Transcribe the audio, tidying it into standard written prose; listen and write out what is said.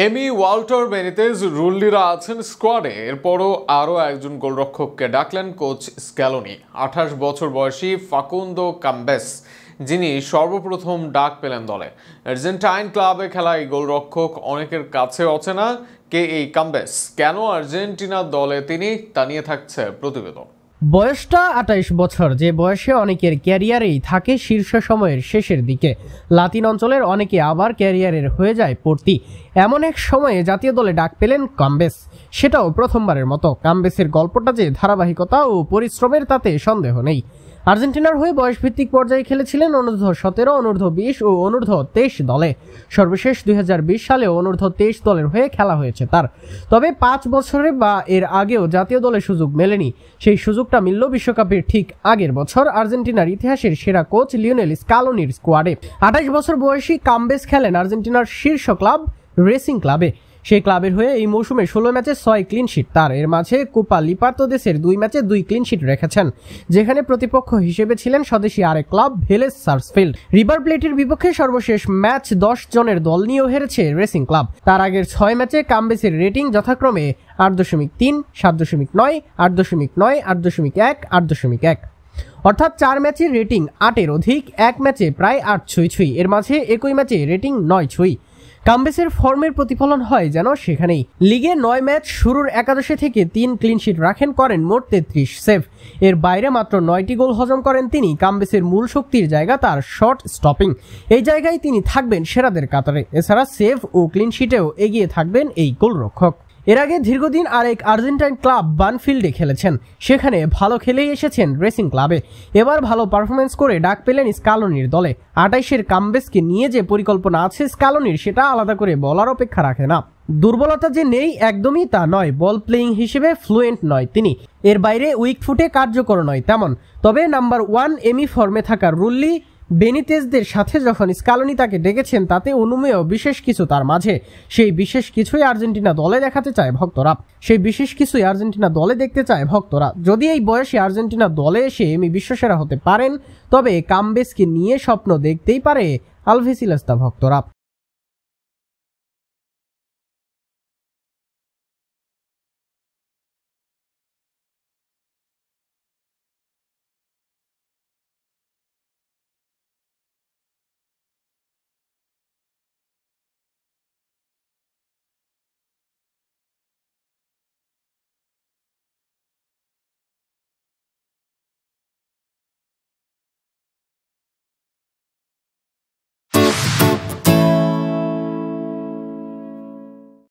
এমি Walter Benitez রুল্লিরা আছেন স্কোয়াডে, এরপরও আরও একজন গোলরক্ষককে ডাকলেন কোচ স্ক্যালোনি। 28 বছর বয়সী ফাকুন্দো কাম্বেস, যিনি সর্বপ্রথম ডাক পেলেন দলে। আর্জেন্টাইন ক্লাবে খেলা এই গোলরক্ষক অনেকের কাছে অচেনা। কে এই কাম্বেস, কেন আর্জেন্টিনার দলে তিনি, তা নিয়ে থাকছে প্রতিবেদন। বয়সটা 28 বছর, যে বয়সে অনেকের ক্যারিয়ারেই থাকে শীর্ষ সময়ের শেষের দিকে। লাতিন অঞ্চলের অনেকে আবার ক্যারিয়ারের হয়ে যায় পড়তি। এমন এক সময়ে জাতীয় দলে ডাক পেলেন কাম্বেস, সেটাও প্রথমবারের মতো। কাম্বেসের গল্পটা যে ধারাবাহিকতা ও পরিশ্রমের, তাতে সন্দেহ নেই। আর্জেন্টিনার হয়ে বয়সভিত্তিক পর্যায়ে খেলেছিলেন অনূর্ধ্ব-17, অনূর্ধ্ব-20 ও অনূর্ধ্ব-23 দলে। সর্বশেষ 2020 সালে অনূর্ধ্ব-23 দলের হয়ে খেলা হয়েছে তার। তবে 5 বছরে বা এর আগেও জাতীয় দলে সুযোগ মেলেনি। সেই সুযোগটা মিলল বিশ্বকাপের ঠিক আগের বছর আর্জেন্টিনার ইতিহাসের সেরা কোচ লিওনেল স্কালোনির স্কোয়াডে। 28 বছর বয়সী কাম্বেস খেলেন আর্জেন্টিনার শীর্ষ ক্লাব রেসিং ক্লাবে। সেই ক্লাবের হয়ে এই মৌসুমে 16 ম্যাচে 6 ক্লিনশিট তার। এর মাঝে কোপা লিপার্তাদোসের 2 ম্যাচে 2 ক্লিনশিট রেখেছেন, যেখানে প্রতিপক্ষ হিসেবে ছিলেন স্বদেশি আরেক ক্লাব ভেলেজ সার্সফিল্ড। রিভার প্লেটের বিপক্ষে সর্বশেষ ম্যাচ 10 জনের দল নিয়েও হেরেছে রেসিং ক্লাব। তার আগের 6 ম্যাচে কাম্বেসের রেটিং যথাক্রমে 8.3, 7.9, 8.9, 8.1, 8.1। অর্থাৎ 4 ম্যাচের রেটিং 8-এর অধিক, 1 ম্যাচে প্রায় 8 ছুঁই। এর মাঝে একই ম্যাচে রেটিং 9 ছুঁই। কাম্বেসের ফর্মের প্রতিফলন হয় যেন সেখানেই। লিগে 9 ম্যাচ শুরুর একাদশে থেকে 3 ক্লিনশিট রাখেন, করেন মোট 33 সেভ। এর বাইরে মাত্র 9টি গোল হজম করেন তিনি। কাম্বেসের মূল শক্তির জায়গা তার শট স্টপিং। এই জায়গায় তিনি থাকবেন সেরাদের কাতারে। এছাড়া সেভ ও ক্লিনশিটেও এগিয়ে থাকবেন এই গোলরক্ষক। এর আগে দীর্ঘদিন আরেক আর্জেন্টাইন ক্লাব বানফিল্ডে খেলেছেন, সেখানে ভালো খেলেই এসেছেন রেসিং ক্লাবে। এবার ভালো পারফরমেন্স করে ডাক পেলেন স্কালোনির দলে। 28-এর কাম্বেসকে নিয়ে যে পরিকল্পনা আছে স্কালোনির, সেটা আলাদা করে বলার অপেক্ষা রাখে না। দুর্বলতা যে নেই একদমই তা নয়, বল প্লেয়িং হিসেবে ফ্লুয়েন্ট নয় তিনি। এর বাইরে উইক ফুটে কার্যকর নয় তেমন। তবে নাম্বার 1 এমি ফর্মে থাকা রুল্লি বেনিতেজদের সাথে যখন স্কালোনি তাকে ডেকেছেন, তাতে অনুমেয় বিশেষ কিছু তার মাঝে। সেই বিশেষ কিছুই আর্জেন্টিনা দলে দেখাতে চায় ভক্তরা, সেই বিশেষ কিছুই আর্জেন্টিনা দলে দেখতে চায় ভক্তরা। যদি এই বয়সে আর্জেন্টিনা দলে এসে এমি বিশ্বসেরা হতে পারেন, তবে কাম্বেসকে নিয়ে স্বপ্ন দেখতেই পারে আলভেসিলাস্তা ভক্তরা।